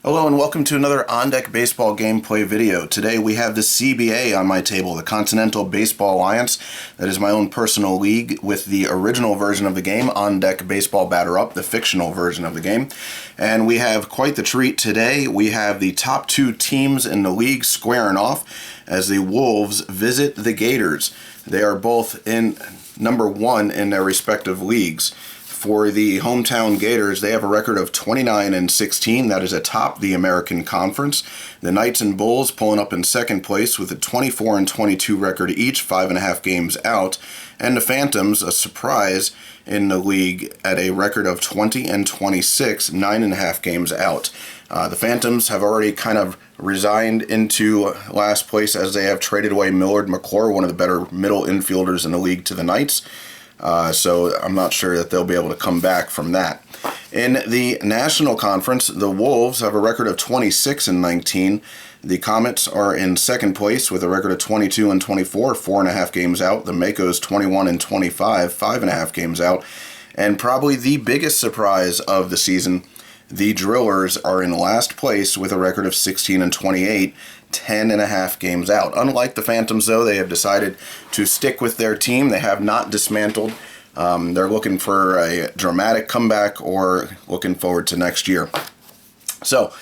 Hello and welcome to another On Deck Baseball gameplay video. Today we have the CBA on my table, the Continental Baseball Alliance. That is my own personal league with the original version of the game, On Deck Baseball Batter Up, the fictional version of the game. And we have quite the treat today. We have the top two teams in the league squaring off as the Wolves visit the Gators. They are both in number one in their respective leagues. For the hometown Gators, they have a record of 29-16. That is atop the American Conference. The Knights and Bulls pulling up in second place with a 24-22 record each, 5.5 games out. And the Phantoms, a surprise in the league, at a record of 20-26, 9.5 games out. The Phantoms have already kind of resigned into last place as they have traded away Millard McClure, one of the better middle infielders in the league, to the Knights. So I'm not sure that they'll be able to come back from that. In the National Conference, the Wolves have a record of 26-19. The Comets are in second place with a record of 22-24, 4.5 games out. The Makos 21-25, 5.5 games out. And probably the biggest surprise of the season, the Drillers are in last place with a record of 16-28, 10.5 games out. Unlike the Phantoms, though, they have decided to stick with their team. They have not dismantled. They're looking for a dramatic comeback or looking forward to next year. So,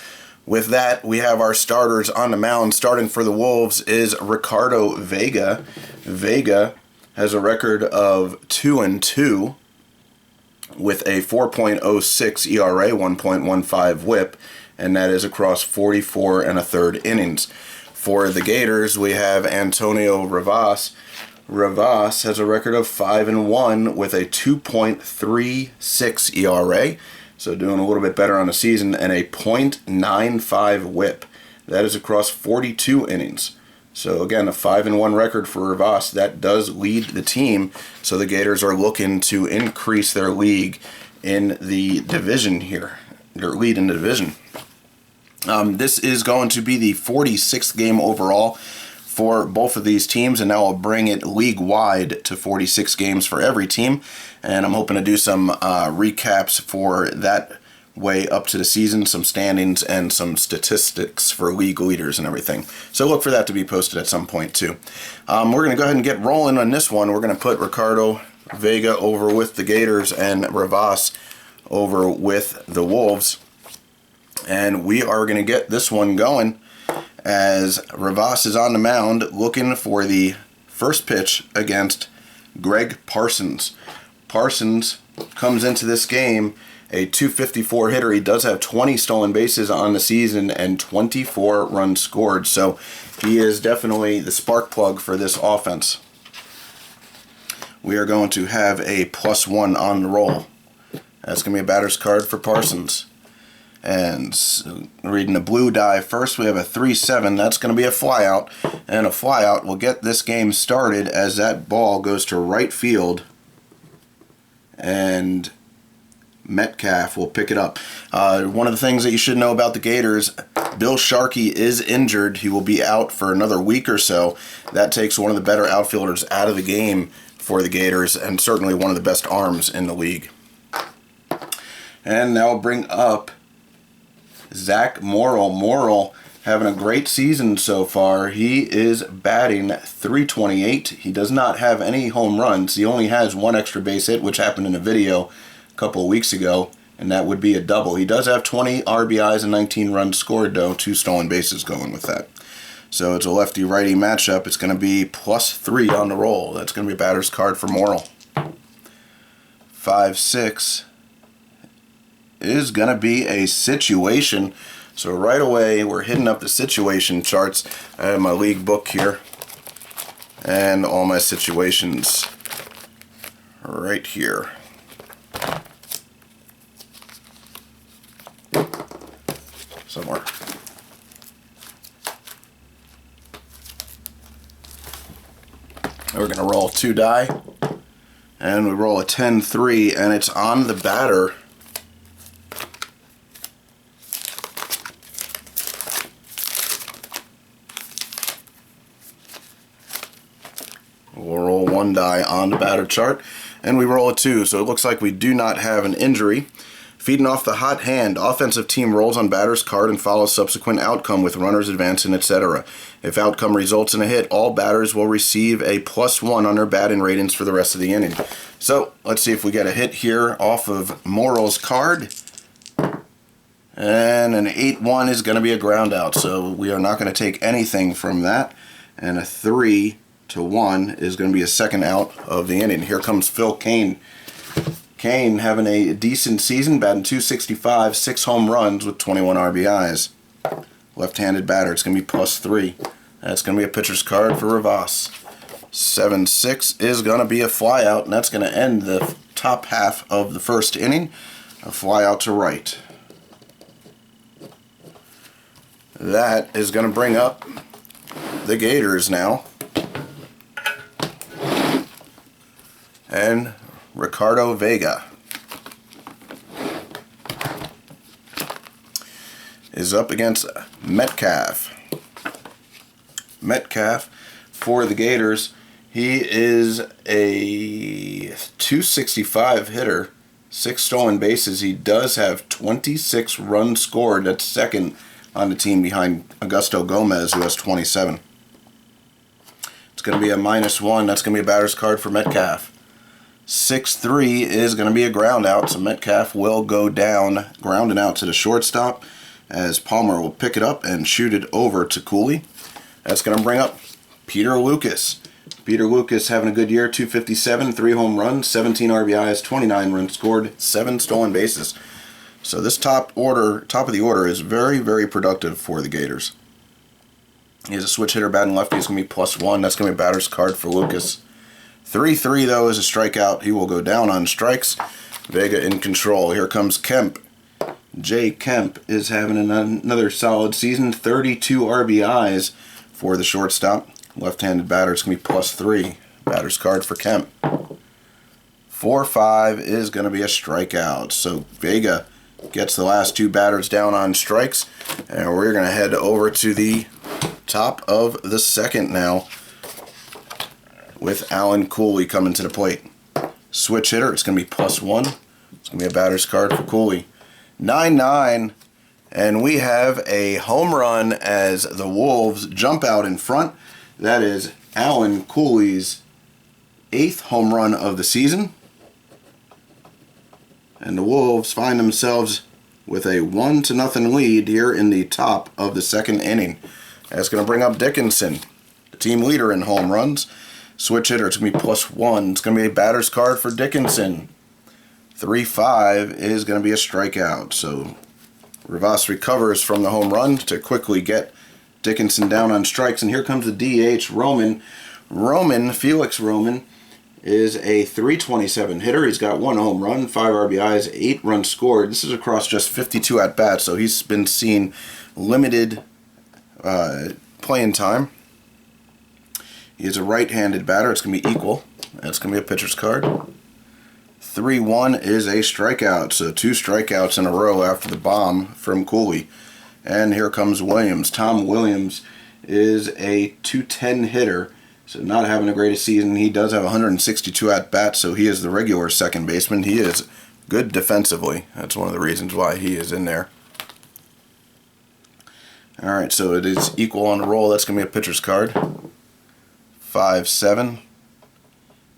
with that, we have our starters on the mound. Starting for the Wolves is Ricardo Vega. Vega has a record of 2-2 with a 4.06 ERA, 1.15 WHIP, and that is across 44 1/3 innings. For the Gators, we have Antonio Rivas. Rivas has a record of 5-1 with a 2.36 ERA, so doing a little bit better on the season, and a .95 WHIP. That is across 42 innings. So again, a 5-1 record for Rivas. That does lead the team, so the Gators are looking to increase their league in the division here. Their lead in the division. This is going to be the 46th game overall for both of these teams, and that will bring it league-wide to 46 games for every team. And I'm hoping to do some recaps for that way up to the season, some standings, and some statistics for league leaders and everything. So look for that to be posted at some point too. We're going to go ahead and get rolling on this one. We're going to put Ricardo Vega over with the Gators and Rivas over with the Wolves. And we are going to get this one going as Rivas is on the mound looking for the first pitch against Greg Parsons. Parsons comes into this game a .254 hitter. He does have 20 stolen bases on the season and 24 runs scored. So he is definitely the spark plug for this offense. We are going to have a +1 on the roll. That's going to be a batter's card for Parsons. And so, reading the blue die first, we have a 3-7. That's going to be a flyout. And a flyout will get this game started as that ball goes to right field. And Metcalf will pick it up. One of the things that you should know about the Gators, Bill Sharkey is injured. He will be out for another week or so. That takes one of the better outfielders out of the game for the Gators, and certainly one of the best arms in the league. And now I'll bring up Zach Morrill. Morrill having a great season so far. He is batting .328. He does not have any home runs. He only has one extra base hit, which happened in a video a couple of weeks ago, and that would be a double. He does have 20 RBIs and 19 runs scored, though, 2 stolen bases going with that. So it's a lefty-righty matchup. It's going to be +3 on the roll. That's going to be a batter's card for Morrill. 5-6 is going to be a situation. So right away, we're hitting up the situation charts. I have my league book here and all my situations right here. Somewhere. We're going to roll 2 die, and we roll a 10-3, and it's on the batter. We'll roll 1 die on the batter chart, and we roll a 2, so it looks like we do not have an injury. Feeding off the hot hand, offensive team rolls on batter's card and follows subsequent outcome with runners advancing, etc. If outcome results in a hit, all batters will receive a +1 on their batting ratings for the rest of the inning. So, let's see if we get a hit here off of Morrill's card. And an 8-1 is going to be a ground out, so we are not going to take anything from that. And a 3-1 is going to be a second out of the inning. Here comes Phil Kane. Kane having a decent season, batting .265, 6 home runs with 21 RBIs. Left-handed batter, it's going to be +3. That's going to be a pitcher's card for Rivas. 7-6 is going to be a flyout, and that's going to end the top half of the first inning. A flyout to right. That is going to bring up the Gators now. And Ricardo Vega is up against Metcalf. Metcalf for the Gators. He is a .265 hitter, 6 stolen bases. He does have 26 runs scored. That's second on the team behind Augusto Gomez, who has 27. It's going to be a -1. That's going to be a batter's card for Metcalf. 6-3 is going to be a ground out, so Metcalf will go down, grounding out to the shortstop, as Palmer will pick it up and shoot it over to Cooley. That's going to bring up Peter Lucas. Peter Lucas having a good year, .257, 3 home runs, 17 RBIs, 29 runs scored, 7 stolen bases. So this top of the order is very, very productive for the Gators. He's a switch hitter batting lefty. He's going to be +1. That's going to be a batter's card for Lucas. 3-3 though is a strikeout. He will go down on strikes. Vega in control. Here comes Kemp. Jay Kemp is having another solid season. 32 RBIs for the shortstop. Left-handed batter. It's going to be +3. Batter's card for Kemp. 4-5 is going to be a strikeout. So Vega gets the last 2 batters down on strikes. And we're going to head over to the top of the second now, with Alan Cooley coming to the plate. Switch hitter, it's going to be +1. It's going to be a batter's card for Cooley. 9-9, and we have a home run as the Wolves jump out in front. That is Alan Cooley's 8th home run of the season. And the Wolves find themselves with a 1-0 lead here in the top of the second inning. That's going to bring up Dickinson, the team leader in home runs. Switch hitter, it's going to be +1. It's going to be a batter's card for Dickinson. 3-5 is going to be a strikeout. So Rivas recovers from the home run to quickly get Dickinson down on strikes. And here comes the DH, Roman. Felix Roman is a .327 hitter. He's got 1 home run, 5 RBIs, 8 runs scored. This is across just 52 at-bats, so he's been seeing limited playing time. He is a right-handed batter. It's going to be equal. That's going to be a pitcher's card. 3-1 is a strikeout. So 2 strikeouts in a row after the bomb from Cooley. And here comes Williams. Tom Williams is a .210 hitter. So not having the greatest season. He does have 162 at-bats, so he is the regular second baseman. He is good defensively. That's one of the reasons why he is in there. Alright, so it is equal on the roll. That's going to be a pitcher's card. 5-7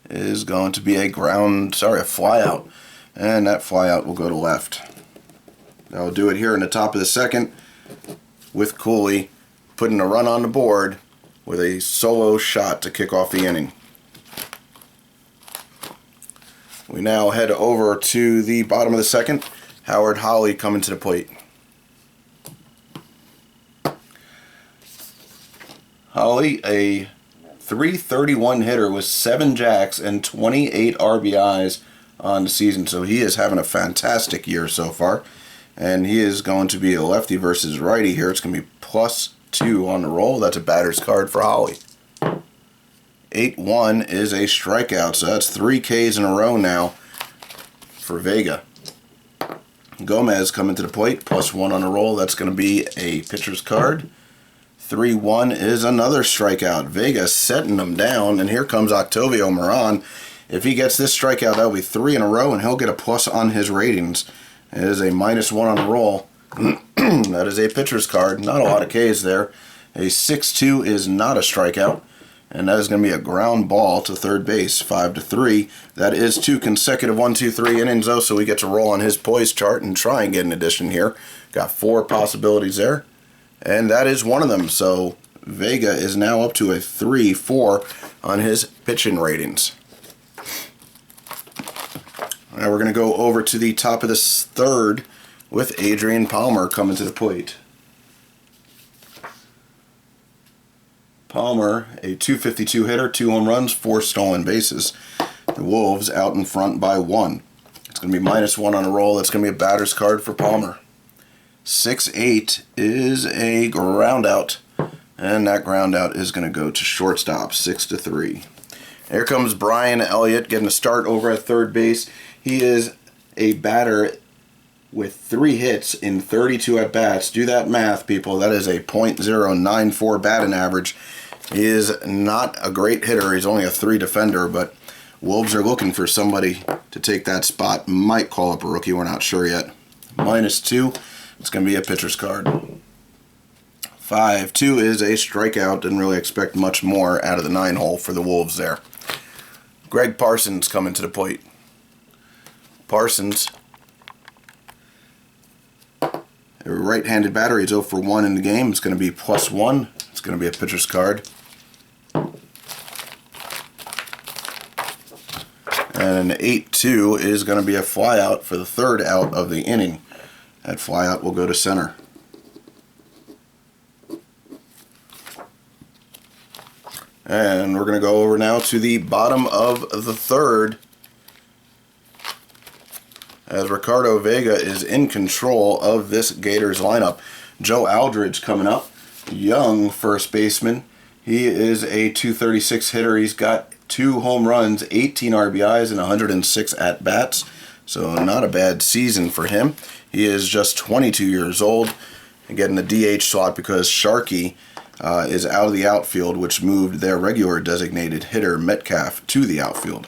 is going to be a flyout. And that flyout will go to left. I'll do it here in the top of the second with Cooley putting a run on the board with a solo shot to kick off the inning. We now head over to the bottom of the second. Howard Holly coming to the plate. Holly, a .331 hitter with 7 jacks and 28 RBIs on the season. So he is having a fantastic year so far. And he is going to be a lefty versus righty here. It's going to be +2 on the roll. That's a batter's card for Holly. 8-1 is a strikeout. So that's 3 Ks in a row now for Vega. Gomez coming to the plate. +1 on the roll. That's going to be a pitcher's card. 3-1 is another strikeout. Vega setting them down, and here comes Octavio Moran. If he gets this strikeout, that'll be 3 in a row, and he'll get a plus on his ratings. It is a -1 on the roll. That is a pitcher's card. Not a lot of K's there. A 6-2 is not a strikeout. And that is going to be a ground ball to third base, 5-3. That is 2 consecutive 1-2-3 innings, though, so we get to roll on his poise chart and try and get an addition here. Got 4 possibilities there, and that is one of them. So Vega is now up to a 3-4 on his pitching ratings. Now we're going to go over to the top of this third with Adrian Palmer coming to the plate. Palmer, a .252 hitter, 2 home runs, 4 stolen bases. The Wolves out in front by 1. It's going to be -1 on a roll. That's going to be a batter's card for Palmer. 6-8 is a ground out, and that ground out is going to go to shortstop, 6-3. Here comes Brian Elliott getting a start over at third base. He is a batter with 3 hits in 32 at-bats. Do that math, people. That is a .094 batting average. He is not a great hitter. He's only a 3 defender, but Wolves are looking for somebody to take that spot. Might call up a rookie. We're not sure yet. -2. It's going to be a pitcher's card. 5-2 is a strikeout. Didn't really expect much more out of the 9-hole for the Wolves there. Greg Parsons coming to the plate. Parsons, a right-handed batter. He's 0 for 1 in the game. It's going to be +1. It's going to be a pitcher's card. And an 8-2 is going to be a flyout for the third out of the inning. That flyout will go to center. And we're going to go over now to the bottom of the third, as Ricardo Vega is in control of this Gators lineup. Joe Aldridge coming up, young first baseman. He is a .236 hitter. He's got 2 home runs, 18 RBIs, and 106 at-bats. So not a bad season for him. He is just 22 years old and getting the DH slot because Sharkey is out of the outfield, which moved their regular designated hitter Metcalf to the outfield.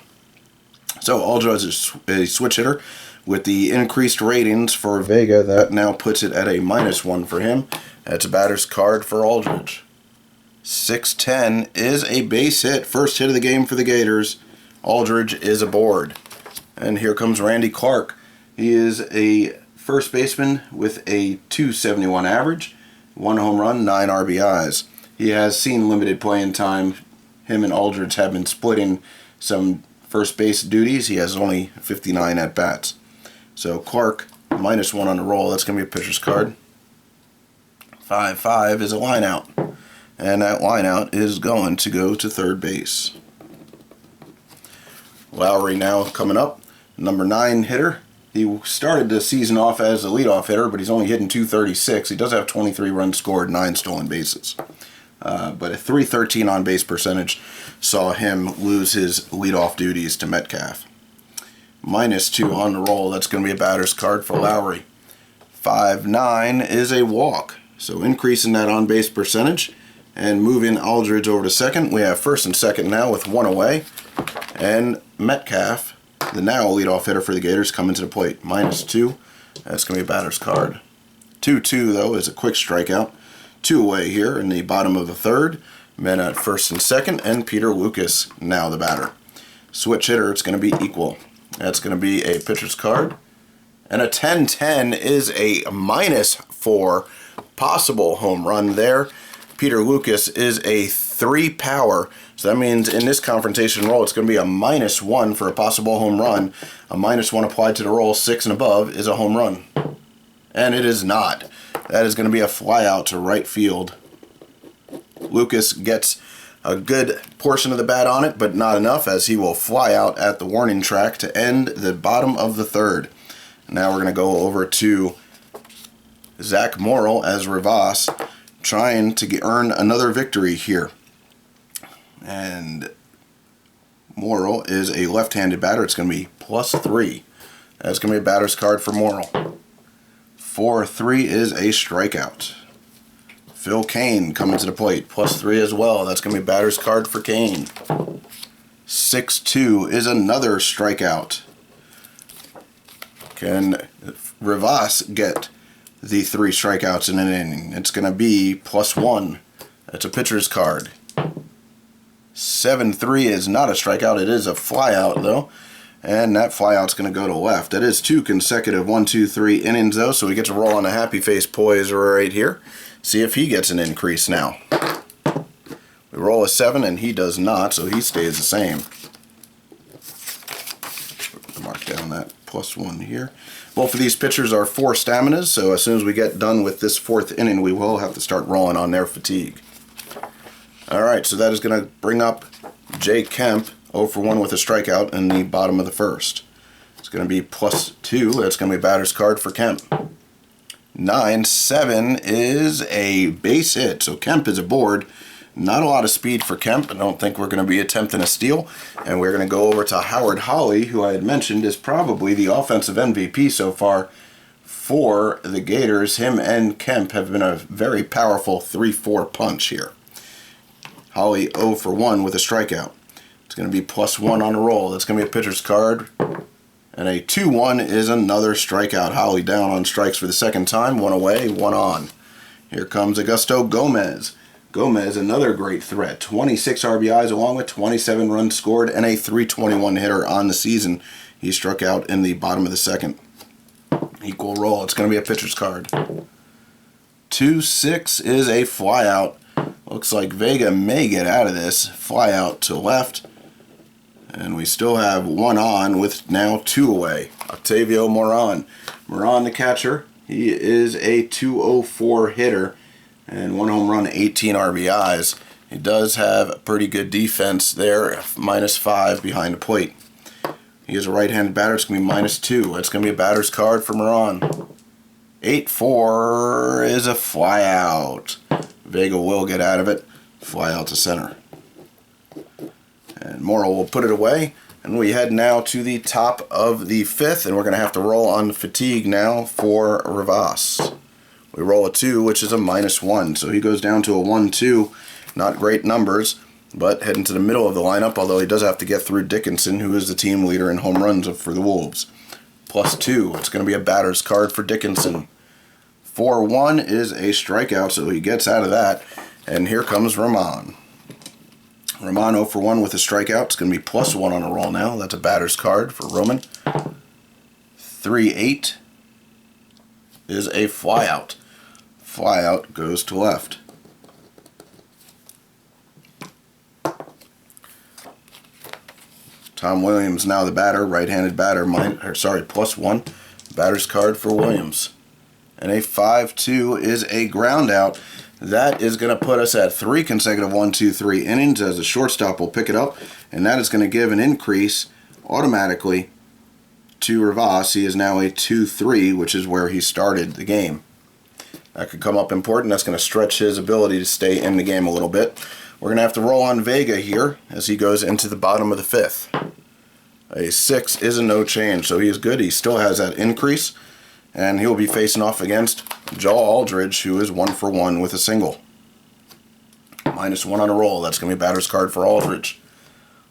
So Aldridge is a switch hitter. With the increased ratings for Vega, that now puts it at a -1 for him. That's a batter's card for Aldridge. 6-10 is a base hit. First hit of the game for the Gators. Aldridge is aboard. And here comes Randy Clark. He is a first baseman with a .271 average, 1 home run, 9 RBIs. He has seen limited playing time. Him and Aldridge have been splitting some first base duties. He has only 59 at-bats. So Clark, -1 on the roll. That's going to be a pitcher's card. 5-5 is a line out. And that line out is going to go to third base. Lowry now coming up. Number 9 hitter. He started the season off as a leadoff hitter, but he's only hitting .236. He does have 23 runs scored, 9 stolen bases. But a .313 on-base percentage saw him lose his leadoff duties to Metcalf. -2 on the roll. That's going to be a batter's card for Lowry. 5-9 is a walk. So increasing that on-base percentage and moving Aldridge over to second. We have first and second now with 1 away. And Metcalf, the now leadoff hitter for the Gators, coming to the plate. -2. That's going to be a batter's card. 2-2, though, is a quick strikeout. 2 away here in the bottom of the third. Men at first and second, and Peter Lucas now the batter. Switch hitter, it's going to be equal. That's going to be a pitcher's card. And a 10-10 is a -4 possible home run there. Peter Lucas is a 3 power. So that means in this confrontation roll, it's going to be a -1 for a possible home run. A -1 applied to the roll, 6 and above, is a home run. And it is not. That is going to be a fly out to right field. Lucas gets a good portion of the bat on it, but not enough, as he will fly out at the warning track to end the bottom of the third. Now we're going to go over to Zach Morrill as Rivas, trying to earn another victory here. And Morrill is a left-handed batter. It's going to be +3. That's going to be a batter's card for Morrill. 4-3 is a strikeout. Phil Kane coming to the plate, +3 as well. That's going to be a batter's card for Kane. 6-2 is another strikeout. Rivas get the 3 strikeouts in an inning? It's going to be +1. That's a pitcher's card. 7-3 is not a strikeout. It is a flyout, though. And that flyout's going to go to left. That is 2 consecutive 1-2-3 innings, though, so we get to roll on a happy face poise right here. See if he gets an increase now. We roll a 7, and he does not, so he stays the same. Mark down that +1 here. Both of these pitchers are 4 staminas, so as soon as we get done with this 4th inning, we will have to start rolling on their fatigue. Alright, so that is going to bring up Jay Kemp, 0 for 1 with a strikeout in the bottom of the 1st. It's going to be +2. That's going to be a batter's card for Kemp. 9-7 is a base hit, so Kemp is aboard. Not a lot of speed for Kemp. I don't think we're going to be attempting a steal. And we're going to go over to Howard Holly, who I had mentioned is probably the offensive MVP so far for the Gators. Him and Kemp have been a very powerful 3-4 punch here. Holly 0 for 1 with a strikeout. It's going to be +1 on a roll. That's going to be a pitcher's card. And a 2-1 is another strikeout. Holly down on strikes for the 2nd time. 1 away, 1 on. Here comes Augusto Gomez. Gomez, another great threat. 26 RBIs along with 27 runs scored and a .321 hitter on the season. He struck out in the bottom of the 2nd. Equal roll. It's going to be a pitcher's card. 2-6 is a flyout. Looks like Vega may get out of this. Flyout to left. And we still have 1 on with now 2 away. Octavio Moran. Moran, the catcher. He is a .204 hitter. And 1 home run, 18 RBIs. He does have a pretty good defense there, -5 behind the plate. He is a right-handed batter. It's going to be -2. That's going to be a batter's card for Moran. 8-4 is a flyout. Vega will get out of it. Fly out to center. And Morrill will put it away. And we head now to the top of the 5th, and we're going to have to roll on fatigue now for Rivas. We roll a 2, which is a -1, so he goes down to a 1-2. Not great numbers, but heading to the middle of the lineup, although he does have to get through Dickinson, who is the team leader in home runs for the Wolves. +2. It's going to be a batter's card for Dickinson. 4-1 is a strikeout, so he gets out of that. And here comes Ramon. Ramon 0 for 1 with a strikeout. It's going to be +1 on a roll now. That's a batter's card for Roman. 3-8 is a flyout. Flyout goes to left. Tom Williams now the batter, right-handed batter, +1. Batter's card for Williams. And a 5-2 is a ground out. That is going to put us at 3 consecutive 1-2-3 innings as the shortstop will pick it up. And that is going to give an increase automatically to Rivas. He is now a 2-3, which is where he started the game. That could come up important. That's going to stretch his ability to stay in the game a little bit. We're going to have to roll on Vega here as he goes into the bottom of the 5th. A 6 is a no change, so he is good. He still has that increase, and he'll be facing off against Joel Aldridge, who is 1 for 1 with a single. -1 on a roll. That's going to be a batter's card for Aldridge.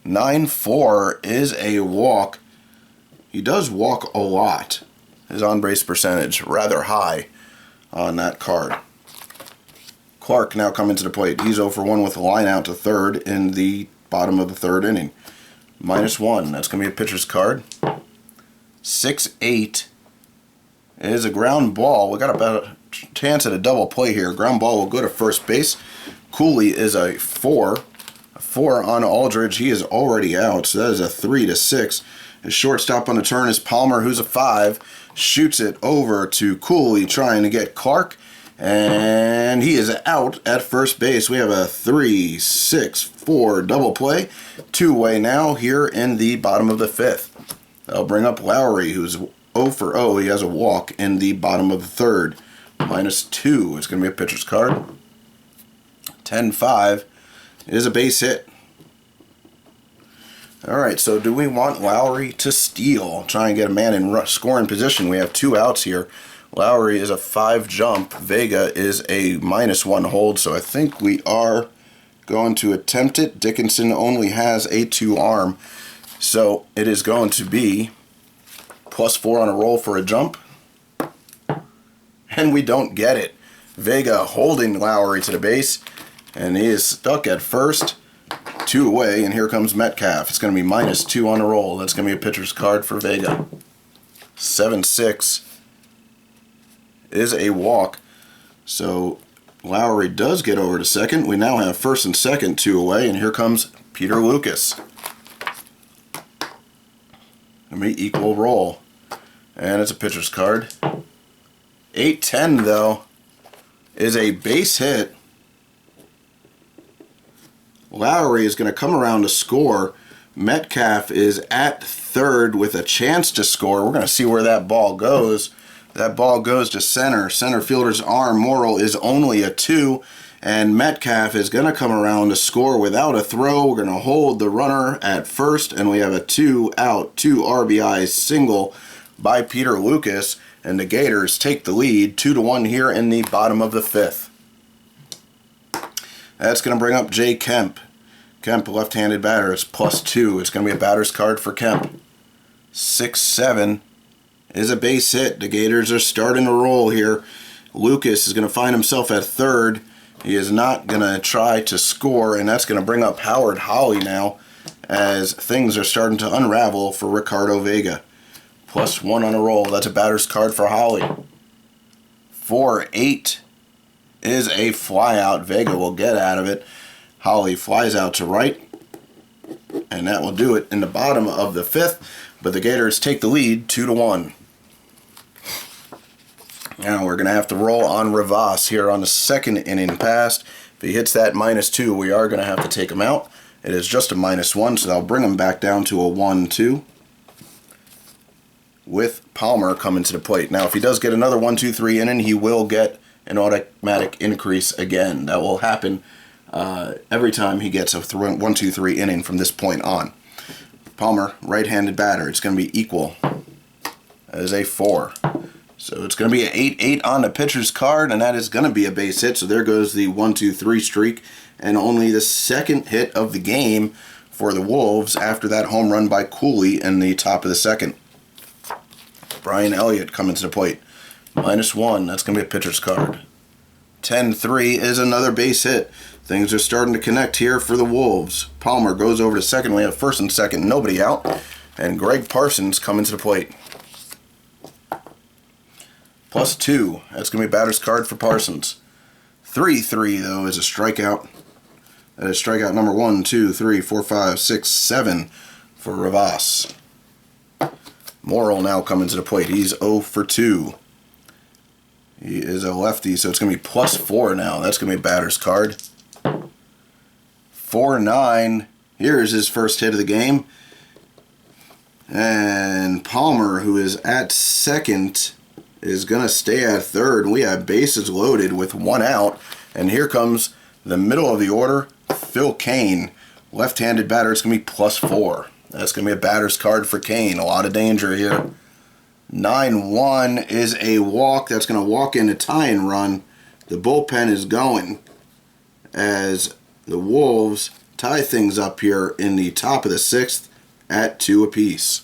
9-4 is a walk. He does walk a lot. His on-base percentage rather high on that card. Clark now coming to the plate. He's 0 for 1 with a line out to 3rd in the bottom of the 3rd inning. -1. That's going to be a pitcher's card. 6-8 is a ground ball. We got about a chance at a double play here. Ground ball will go to first base. Cooley is a 4. A 4 on Aldridge. He is already out, so that is a 3-6. His shortstop on the turn is Palmer, who's a 5. Shoots it over to Cooley, trying to get Clark. And he is out at first base. We have a 3-6-4 double play. 2-way now here in the bottom of the 5th. That'll bring up Lowry, who's 0 for 0. He has a walk in the bottom of the 3rd. -2 is going to be a pitcher's card. 10-5 is a base hit. Alright, so do we want Lowry to steal? Try and get a man in scoring position. We have 2 outs here. Lowry is a 5 jump. Vega is a -1 hold, so I think we are going to attempt it. Dickinson only has a 2 arm, so it is going to be +4 on a roll for a jump. and we don't get it. Vega holding Lowry to the base, and he is stuck at first. 2 away, and here comes Metcalf. It's going to be -2 on the roll. That's going to be a pitcher's card for Vega. 7-6 is a walk. So Lowry does get over to second. We now have first and second 2 away, and here comes Peter Lucas. Going to be equal roll. And it's a pitcher's card. 8-10, though, is a base hit. Lowry is going to come around to score. Metcalf is at third with a chance to score. We're going to see where that ball goes. That ball goes to center. Center fielder's arm. Morrill is only a 2. And Metcalf is going to come around to score without a throw. We're going to hold the runner at first. And we have a 2 out, 2 RBI single by Peter Lucas. And the Gators take the lead 2-1 here in the bottom of the 5th. That's going to bring up Jay Kemp. Kemp, left-handed batter, is +2. It's going to be a batter's card for Kemp. 6-7 is a base hit. The Gators are starting to roll here. Lucas is going to find himself at third. He is not going to try to score, and that's going to bring up Howard Holly now as things are starting to unravel for Ricardo Vega. +1 on a roll. That's a batter's card for Holly. 4-8 is a fly out. Vega will get out of it. Holly flies out to right, and that will do it in the bottom of the 5th, but the Gators take the lead 2-1. Now we're going to have to roll on Rivas here on the 2nd inning passed. If he hits that -2, we are going to have to take him out. It is just a -1, so that'll bring him back down to a 1-2. With Palmer coming to the plate. Now if he does get another 1-2-3 inning, he will get an automatic increase again. That will happen every time he gets a 1-2-3 inning from this point on. Palmer, right-handed batter. It's going to be equal as a 4. So it's going to be an 8-8 on the pitcher's card, and that is going to be a base hit. So there goes the 1-2-3 streak, and only the 2nd hit of the game for the Wolves after that home run by Cooley in the top of the 2nd. Brian Elliott coming to the plate. -1, that's going to be a pitcher's card. 10-3 is another base hit. Things are starting to connect here for the Wolves. Palmer goes over to second. We have first and second, nobody out. And Greg Parsons coming to the plate. +2, that's going to be a batter's card for Parsons. 3-3, though, is a strikeout. That is strikeout number 1, 2, 3, 4, 5, 6, 7 for Rivas. Morrill now coming to the plate. He's 0 for 2. He is a lefty, so it's going to be +4 now. That's going to be a batter's card. 4-9. Here's his first hit of the game. And Palmer, who is at second, is going to stay at third. We have bases loaded with 1 out. And here comes the middle of the order, Phil Kane. Left-handed batter. It's going to be +4. That's going to be a batter's card for Kane. A lot of danger here. 9-1 is a walk. That's going to walk in a tie-and run. The bullpen is going as the Wolves tie things up here in the top of the 6th at 2 apiece.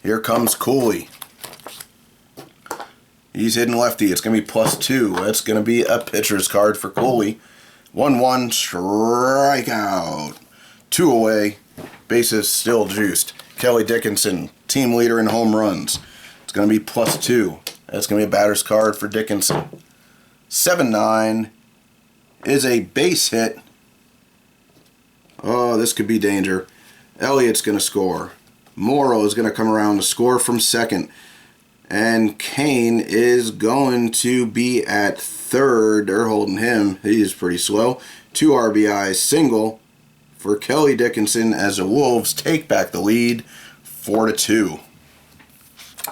Here comes Cooley. He's hitting lefty. It's going to be +2. That's going to be a pitcher's card for Cooley. 1-1, strikeout. 2 away. Bases still juiced. Kelly Dickinson, team leader in home runs. It's going to be +2. That's going to be a batter's card for Dickinson. 7-9 is a base hit. Oh, this could be danger. Elliott's going to score. Morrow is going to come around to score from second. And Kane is going to be at third. They're holding him. He is pretty slow. 2 RBI single for Kelly Dickinson as the Wolves take back the lead 4-2.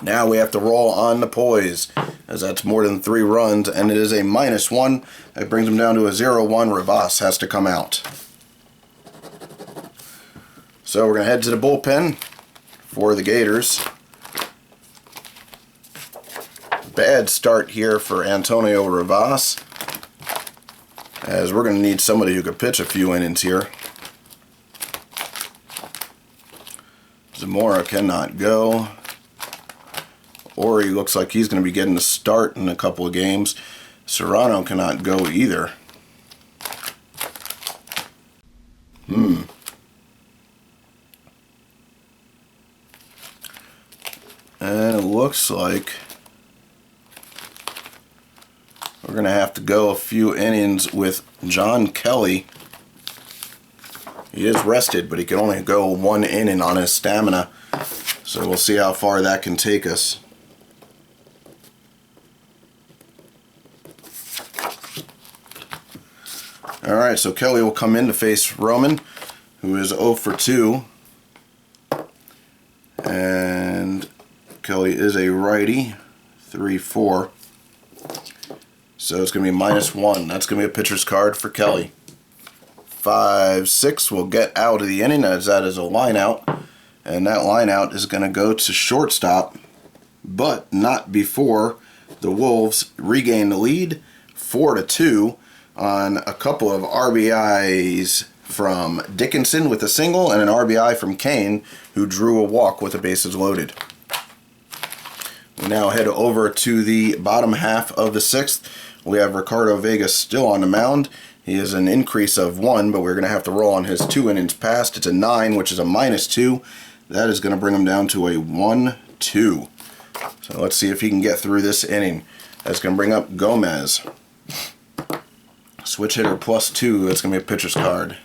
Now we have to roll on the poise, as that's more than 3 runs, and it is a -1. That brings them down to a 0-1. Rivas has to come out. So we're going to head to the bullpen for the Gators. Bad start here for Antonio Rivas, as we're going to need somebody who could pitch a few innings here. Zamora cannot go. Ori looks like he's going to be getting a start in a couple of games. Serrano cannot go either. And it looks like we're going to have to go a few innings with John Kelly. He is rested, but he can only go 1 inning on his stamina. So we'll see how far that can take us. Alright, so Kelly will come in to face Roman, who is 0 for 2. And Kelly is a righty, 3-4. So it's going to be -1. That's going to be a pitcher's card for Kelly. 5-6 will get out of the inning, as that is a line out. And that line out is going to go to shortstop, but not before the Wolves regain the lead 4-2 on a couple of RBIs from Dickinson with a single and an RBI from Kane, who drew a walk with the bases loaded. We now head over to the bottom half of the 6th. We have Ricardo Vega still on the mound. He is an increase of 1, but we're going to have to roll on his 2 innings passed. It's a 9, which is a -2. That is going to bring him down to a 1-2. So let's see if he can get through this inning. That's going to bring up Gomez. Switch hitter +2. That's going to be a pitcher's card.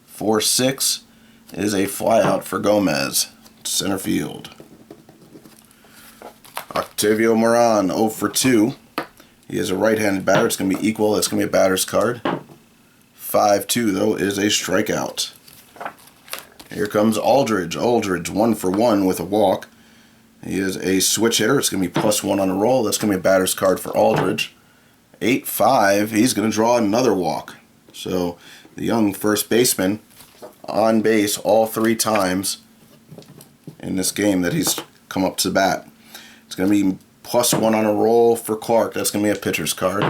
4-6 is a flyout for Gomez. Center field. Octavio Moran, 0 for 2. He is a right-handed batter. It's going to be equal. That's going to be a batter's card. 5-2, though, is a strikeout. Here comes Aldridge. Aldridge, 1 for 1 with a walk. He is a switch hitter. It's going to be +1 on a roll. That's going to be a batter's card for Aldridge. 8-5, he's going to draw another walk. So the young first baseman on base all 3 times in this game that he's come up to bat. It's going to be +1 on a roll for Clark. That's going to be a pitcher's card.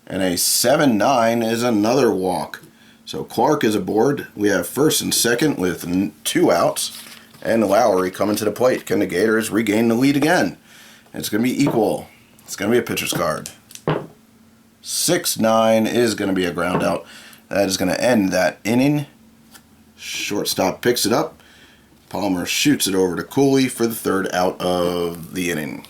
And a 7-9 is another walk. So Clark is aboard. We have first and second with 2 outs. And Lowry coming to the plate. Can the Gators regain the lead again? It's going to be equal. It's going to be a pitcher's card. 6-9 is going to be a ground out. That is going to end that inning. Shortstop picks it up. Palmer shoots it over to Cooley for the 3rd out of the inning.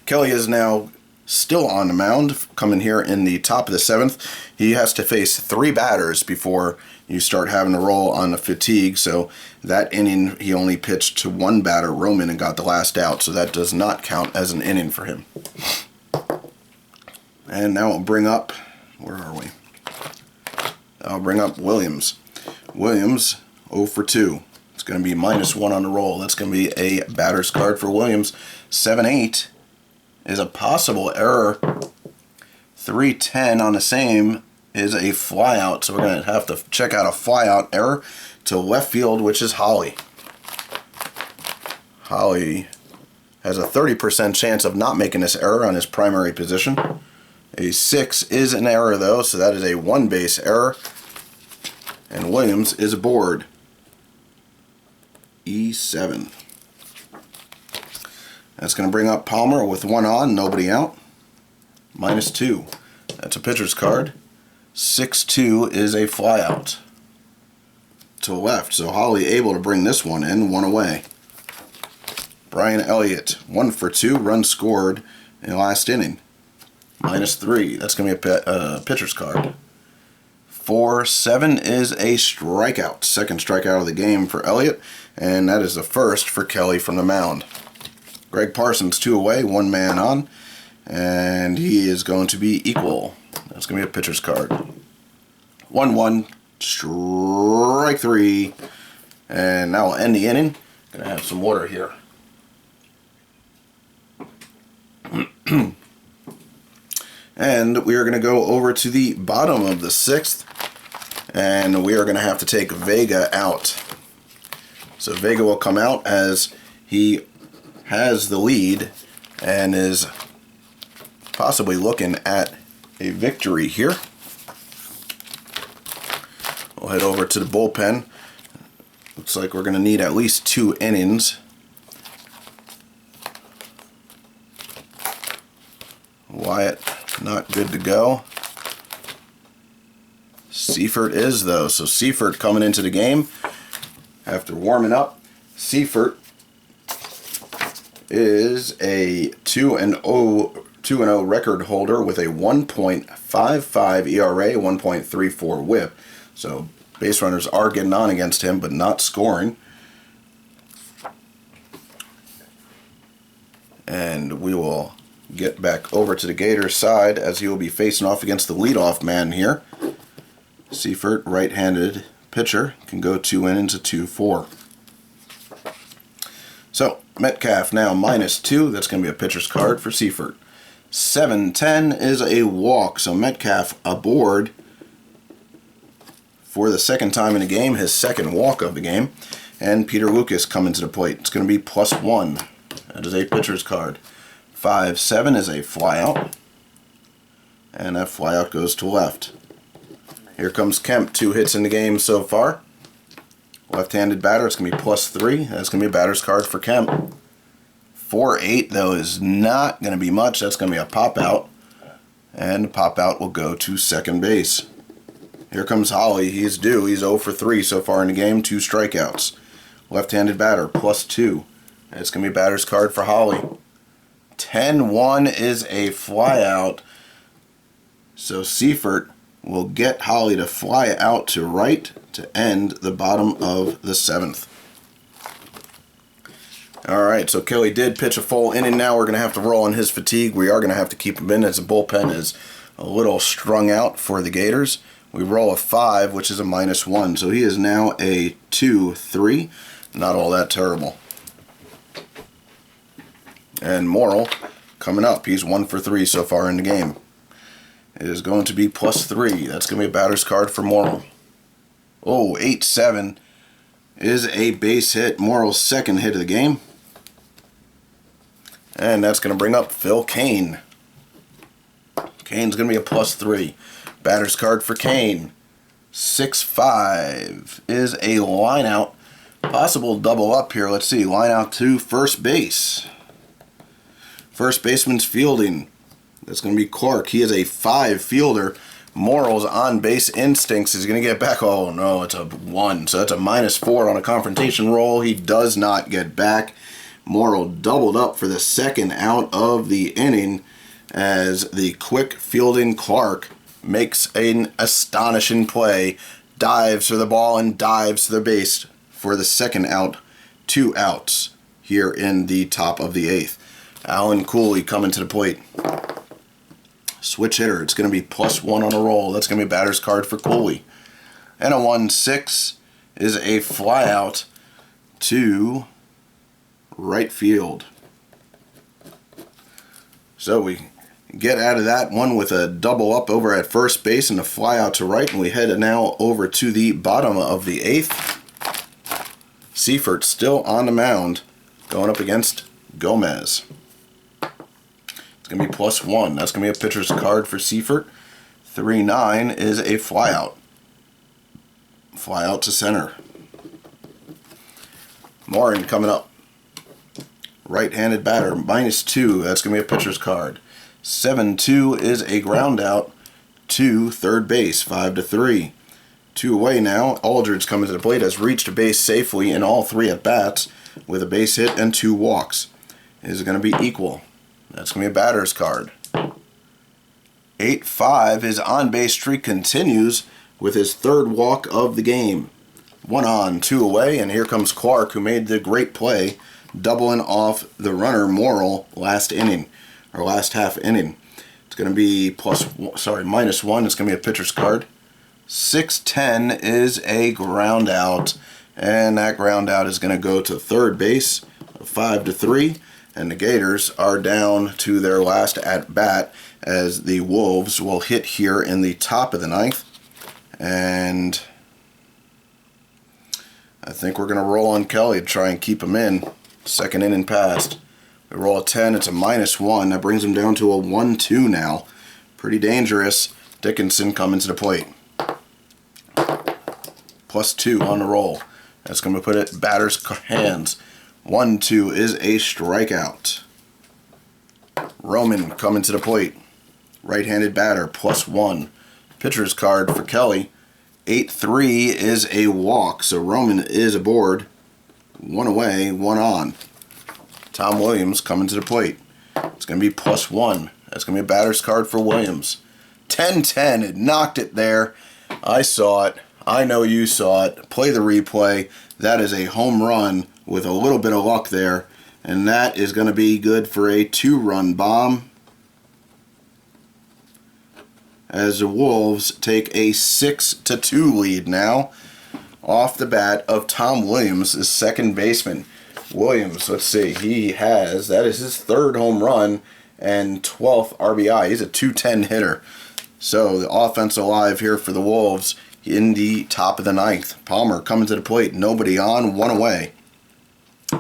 Kelly is now still on the mound, coming here in the top of the 7th. He has to face 3 batters before you start having to roll on the fatigue. So that inning, he only pitched to 1 batter, Roman, and got the last out. So that does not count as an inning for him. And now we'll bring up, where are we? I'll bring up Williams. Williams, 0 for 2. It's going to be -1 on the roll. That's going to be a batter's card for Williams. 7-8 is a possible error. 3-10 on the same is a flyout. So we're going to have to check out a flyout error to left field, which is Holly. Holly has a 30% chance of not making this error on his primary position. A 6 is an error, though, so that is a 1-base error. And Williams is aboard. E7. That's going to bring up Palmer with 1 on, nobody out. -2. That's a pitcher's card. 6-2 is a flyout to left. So Holly able to bring this one in, 1 away. Brian Elliott, 1 for 2, runs scored in the last inning. -3. That's going to be a pitcher's card. 4-7 is a strikeout. 2nd strikeout of the game for Elliott, and that is the 1st for Kelly from the mound. Greg Parsons, 2 away, 1 man on, and he is going to be equal. That's going to be a pitcher's card. 1-1, strike 3, and now we'll end the inning. Gonna have some water here. And we are going to go over to the bottom of the 6th, and we are going to have to take Vega out. So Vega will come out as he has the lead and is possibly looking at a victory here. We'll head over to the bullpen. Looks like we're going to need at least 2 innings go. Seifert is, though. So Seifert coming into the game after warming up. Seifert is a 2-0 record holder with a 1.55 ERA, 1.34 WHIP. So base runners are getting on against him, but not scoring. And we will get back over to the Gators side as he will be facing off against the leadoff man here. Seifert, right-handed pitcher, can go 2 innings of 2-4. So Metcalf now -2. That's going to be a pitcher's card for Seifert. 7-10 is a walk. So Metcalf aboard for the second time in the game, his second walk of the game. And Peter Lucas coming to the plate. It's going to be +1. That is a pitcher's card. 5-7 is a flyout. And that flyout goes to left. Here comes Kemp. 2 hits in the game so far. Left-handed batter, it's going to be +3. That's going to be a batter's card for Kemp. 4-8, though, is not going to be much. That's going to be a pop-out. And the pop-out will go to second base. Here comes Holly. He's due. He's 0 for 3 so far in the game. 2 strikeouts. Left-handed batter, +2. That's going to be a batter's card for Holly. 10-1 is a flyout. So Seifert will get Holly to fly out to right to end the bottom of the 7th. Alright, so Kelly did pitch a full inning. Now we're going to have to roll on his fatigue. We are going to have to keep him in as the bullpen is a little strung out for the Gators. We roll a 5, which is a -1. So he is now a 2-3. Not all that terrible. And Morrill coming up. He's 1 for 3 so far in the game. It is going to be +3. That's going to be a batter's card for Morrill. Oh, 8-7 is a base hit. Morrill's second hit of the game. And that's going to bring up Phil Kane. Kane's going to be a +3. Batter's card for Kane. 6-5 is a line out. Possible double up here. Let's see. Line out to first base. First baseman's fielding. That's going to be Clark. He is a 5 fielder. Morrill's on base instincts is going to get back. Oh no, it's a 1. So that's a -4 on a confrontation roll. He does not get back. Morrill doubled up for the second out of the inning as the quick fielding Clark makes an astonishing play. Dives for the ball and dives to the base for the second out. 2 outs here in the top of the 8th. Alan Cooley coming to the plate. Switch hitter. It's going to be +1 on a roll. That's going to be a batter's card for Cooley. And a 1-6 is a flyout to right field. So we get out of that one with a double up over at first base and a flyout to right. And we head now over to the bottom of the 8th. Seifert still on the mound going up against Gomez. It's going to be +1. That's going to be a pitcher's card for Seifert. 3-9 is a flyout. Flyout to center. Morin coming up. Right-handed batter, -2. That's going to be a pitcher's card. 7-2 is a ground out to third base. 5-3. 2 away now. Aldridge coming to the plate, has reached a base safely in all 3 at-bats with a base hit and 2 walks. Is it going to be equal? That's going to be a batter's card. 8-5, his on-base streak continues with his 3rd walk of the game. 1 on, 2 away, and here comes Clark, who made the great play, doubling off the runner Morrill last inning, or last half inning. It's going to be -1. It's going to be a pitcher's card. 6-10 is a ground out, and that ground out is going to go to third base. 5-3. And the Gators are down to their last at-bat as the Wolves will hit here in the top of the 9th. And I think we're going to roll on Kelly to try and keep him in. Second inning passed. We roll a 10. It's a -1. That brings him down to a 1-2 now. Pretty dangerous. Dickinson coming to the plate. +2 on the roll. That's going to put it batter's hands. 1-2 is a strikeout. Roman coming to the plate. Right-handed batter, +1. Pitcher's card for Kelly. 8-3 is a walk, so Roman is aboard. 1 away, 1 on. Tom Williams coming to the plate. It's going to be +1. That's going to be a batter's card for Williams. 10-10, it knocked it there. I saw it. I know you saw it. Play the replay. That is a home run with a little bit of luck there. And that is going to be good for a 2-run bomb, as the Wolves take a 6-2 lead now off the bat of Tom Williams, the second baseman. Williams, let's see, that is his 3rd home run and 12th RBI. He's a .210 hitter. So the offense alive here for the Wolves in the top of the 9th. Palmer coming to the plate, nobody on, 1 away.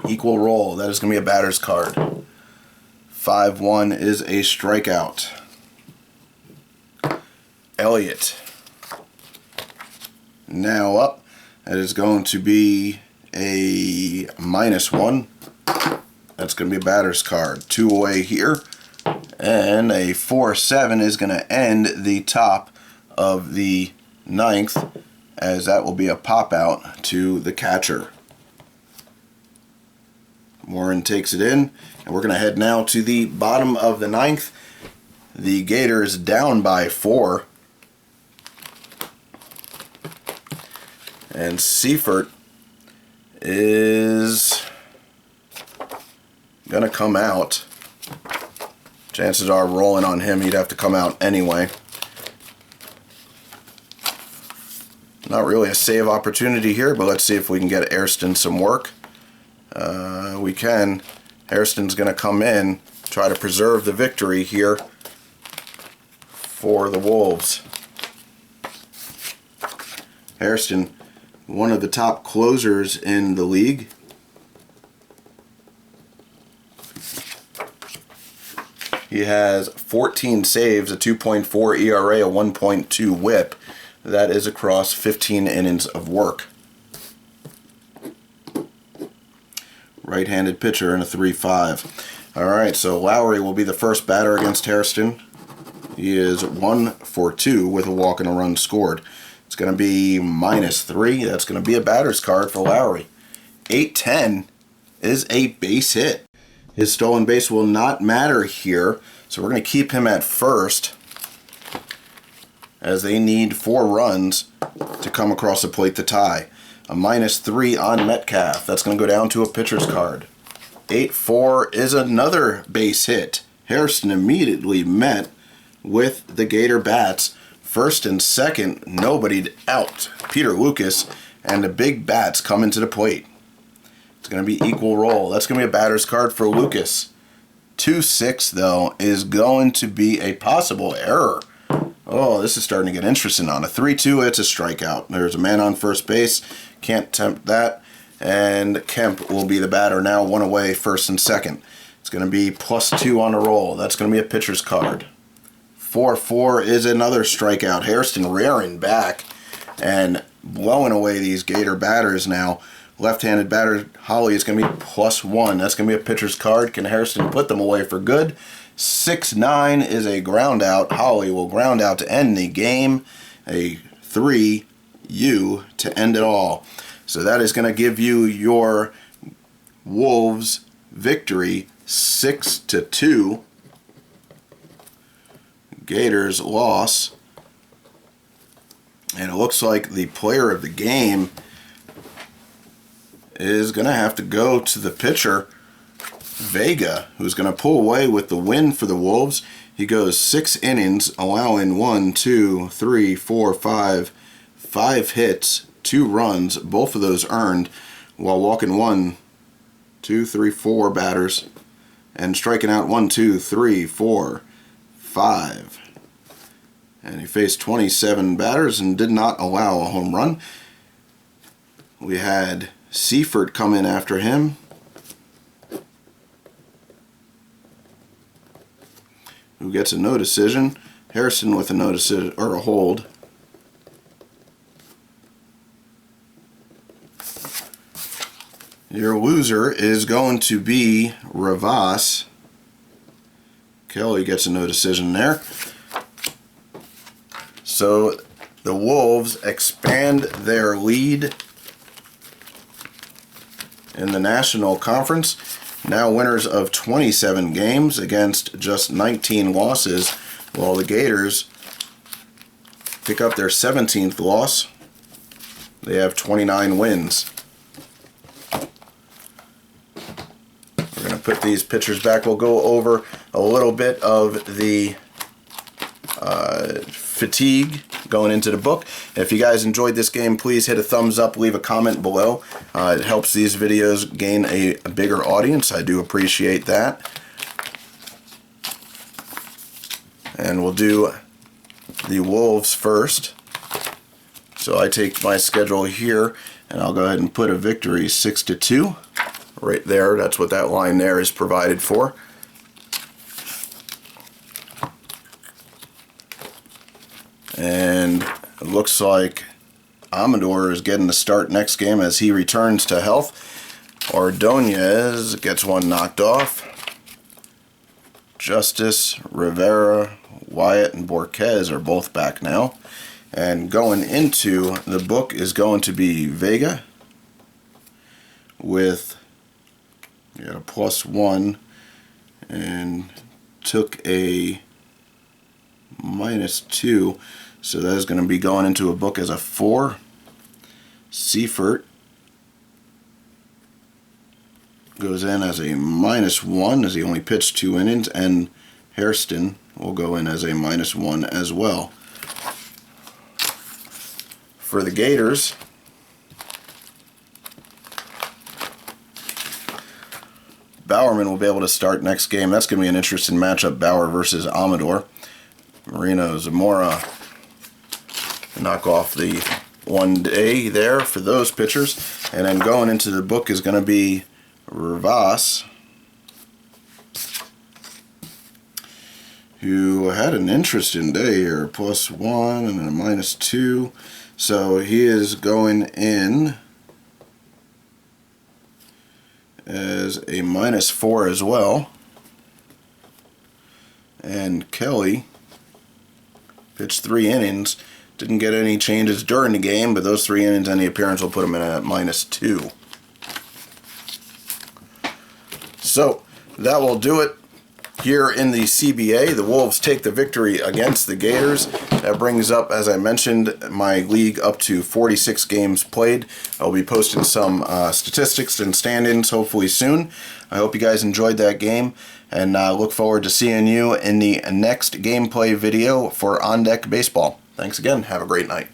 Equal roll, that is going to be a batter's card. 5-1 is a strikeout. Elliott now up. That is going to be a -1. That's going to be a batter's card. 2 away here. And a 4-7 is going to end the top of the 9th, as that will be a pop out to the catcher. Warren takes it in, and we're going to head now to the bottom of the 9th. The Gators down by 4. And Seifert is going to come out. Chances are rolling on him, he'd have to come out anyway. Not really a save opportunity here, but let's see if we can get Hairston some work. We can. Hairston's going to come in, try to preserve the victory here for the Wolves. Hairston, one of the top closers in the league. He has 14 saves, a 2.4 ERA, a 1.2 whip. That is across 15 innings of work. Right-handed pitcher and a 3-5. Alright, so Lowry will be the first batter against Hairston. He is 1 for 2 with a walk and a run scored. It's going to be -3. That's going to be a batter's card for Lowry. 8-10 is a base hit. His stolen base will not matter here, so we're going to keep him at first, as they need 4 runs to come across the plate to tie. A -3 on Metcalf. That's going to go down to a pitcher's card. 8-4 is another base hit. Hairston immediately met with the Gator bats. First and second, nobody out. Peter Lucas and the big bats come into the plate. It's going to be equal roll. That's going to be a batter's card for Lucas. 2-6, though, is going to be a possible error. Oh, this is starting to get interesting. On a 3-2, it's a strikeout. There's a man on first base. Can't tempt that. And Kemp will be the batter now, 1 away, first and second. It's going to be +2 on the roll. That's going to be a pitcher's card. 4-4 is another strikeout. Hairston rearing back and blowing away these Gator batters now. Left-handed batter Holly is going to be +1. That's going to be a pitcher's card. Can Hairston put them away for good? 6-9 is a ground out. Holly will ground out to end the game. A 3-U to end it all. So that is going to give you your Wolves victory, 6-2. Gators loss. And it looks like the player of the game is going to have to go to the pitcher, Vega, who's going to pull away with the win for the Wolves. He goes 6 innings, allowing 5 hits, 2 runs, both of those earned, while walking 4 batters, and striking out 5. And he faced 27 batters and did not allow a home run. We had Seifert come in after him. Who gets a no decision. Harrison with a no decision, or a hold. Your loser is going to be Rivas. Kelly gets a no decision there. So the Wolves expand their lead in the National Conference. Now winners of 27 games against just 19 losses, while the Gators pick up their 17th loss. They have 29 wins. We're going to put these pitchers back. We'll go over a little bit of the fatigue going into the book. If you guys enjoyed this game, please hit a thumbs up, leave a comment below. It helps these videos gain a bigger audience. I do appreciate that. And we'll do the Wolves first. So I take my schedule here, and I'll go ahead and put a victory 6-2 right there. That's what that line there is provided for. And it looks like Amador is getting the start next game as he returns to health. Ordonez gets one knocked off. Justice, Rivera, Wyatt, and Borquez are both back now. And going into the book is going to be Vega with a +1 and took a -2. So that is going to be going into a book as a 4. Seifert goes in as a -1 as he only pitched 2 innings, and Hairston will go in as a -1 as well. For the Gators, Bowerman will be able to start next game. That's going to be an interesting matchup, Bauer versus Amador. Marino Zamora knock off the 1 day there for those pitchers. And then going into the book is going to be Rivas, who had an interesting day here, +1 and then a -2. So he is going in as a -4 as well. And Kelly pitched 3 innings. Didn't get any changes during the game, but those 3 innings and the appearance will put him in at -2. So that will do it here in the CBA. The Wolves take the victory against the Gators. That brings up, as I mentioned, my league up to 46 games played. I'll be posting some statistics and stand-ins hopefully soon. I hope you guys enjoyed that game, and look forward to seeing you in the next gameplay video for On Deck Baseball. Thanks again. Have a great night.